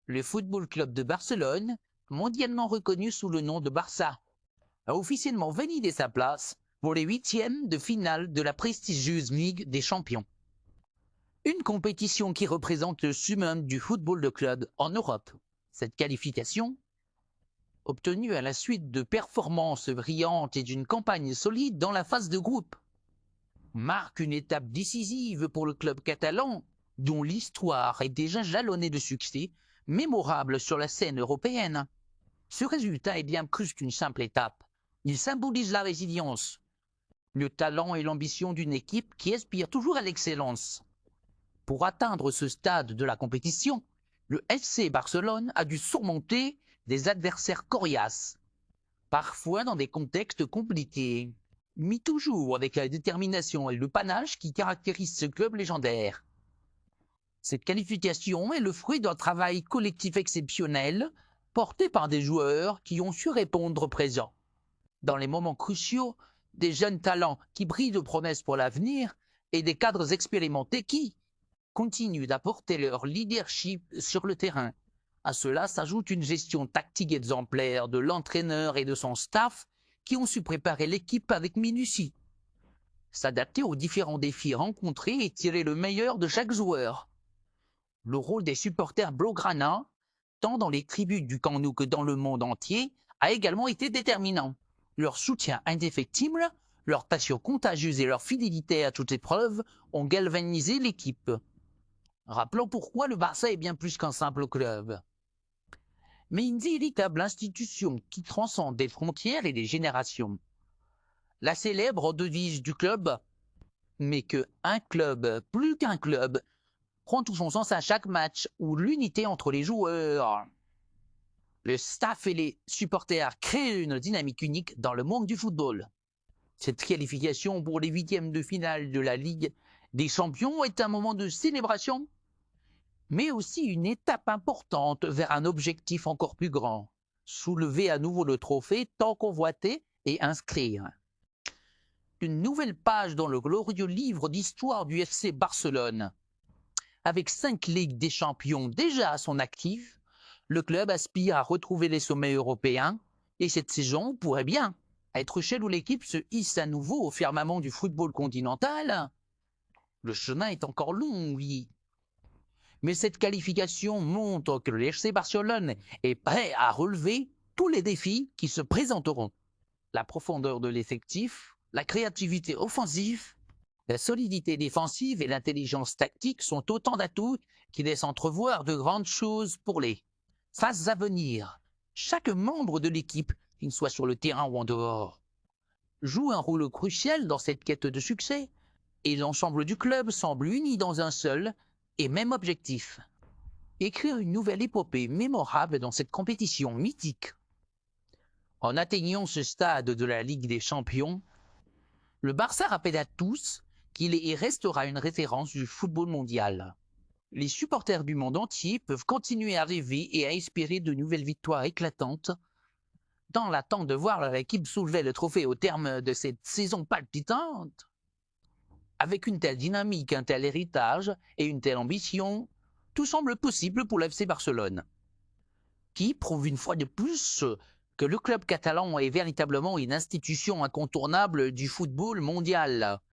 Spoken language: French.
Le Football Club de Barcelone, mondialement reconnu sous le nom de Barça, a officiellement validé sa place pour les huitièmes de finale de la prestigieuse Ligue des Champions. Une compétition qui représente le summum du football de club en Europe. Cette qualification, obtenue à la suite de performances brillantes et d'une campagne solide dans la phase de groupe, marque une étape décisive pour le club catalan, dont l'histoire est déjà jalonnée de succès mémorables sur la scène européenne. Ce résultat est bien plus qu'une simple étape. Il symbolise la résilience, le talent et l'ambition d'une équipe qui aspire toujours à l'excellence. Pour atteindre ce stade de la compétition, le FC Barcelone a dû surmonter des adversaires coriaces, parfois dans des contextes compliqués, mais toujours avec la détermination et le panache qui caractérisent ce club légendaire. Cette qualification est le fruit d'un travail collectif exceptionnel, porté par des joueurs qui ont su répondre présent. Dans les moments cruciaux, des jeunes talents qui brillent de promesses pour l'avenir et des cadres expérimentés qui continuent d'apporter leur leadership sur le terrain. À cela s'ajoute une gestion tactique exemplaire de l'entraîneur et de son staff qui ont su préparer l'équipe avec minutie, s'adapter aux différents défis rencontrés et tirer le meilleur de chaque joueur. Le rôle des supporters blaugrana, tant dans les tribunes du Camp Nou que dans le monde entier, a également été déterminant. Leur soutien indéfectible, leur passion contagieuse et leur fidélité à toute épreuve ont galvanisé l'équipe. Rappelons pourquoi le Barça est bien plus qu'un simple club, mais une véritable institution qui transcende des frontières et des générations. La célèbre devise du club, mais que un club, plus qu'un club, prend tout son sens à chaque match où l'unité entre les joueurs, le staff et les supporters créent une dynamique unique dans le monde du football. Cette qualification pour les huitièmes de finale de la Ligue des Champions est un moment de célébration, mais aussi une étape importante vers un objectif encore plus grand, soulever à nouveau le trophée tant convoité et inscrire une nouvelle page dans le glorieux livre d'histoire du FC Barcelone. Avec 5 Ligues des Champions déjà à son actif, le club aspire à retrouver les sommets européens et cette saison pourrait bien être celle où l'équipe se hisse à nouveau au firmament du football continental. Le chemin est encore long, oui. Mais cette qualification montre que le FC Barcelone est prêt à relever tous les défis qui se présenteront. La profondeur de l'effectif, la créativité offensive, la solidité défensive et l'intelligence tactique sont autant d'atouts qui laissent entrevoir de grandes choses pour les phases à venir. Chaque membre de l'équipe, qu'il soit sur le terrain ou en dehors, joue un rôle crucial dans cette quête de succès et l'ensemble du club semble uni dans un seul et même objectif. Écrire une nouvelle épopée mémorable dans cette compétition mythique. En atteignant ce stade de la Ligue des Champions, le Barça rappelle à tous qu'il est et restera une référence du football mondial. Les supporters du monde entier peuvent continuer à rêver et à espérer de nouvelles victoires éclatantes dans l'attente de voir leur équipe soulever le trophée au terme de cette saison palpitante. Avec une telle dynamique, un tel héritage et une telle ambition, tout semble possible pour l'FC Barcelone, qui prouve une fois de plus que le club catalan est véritablement une institution incontournable du football mondial.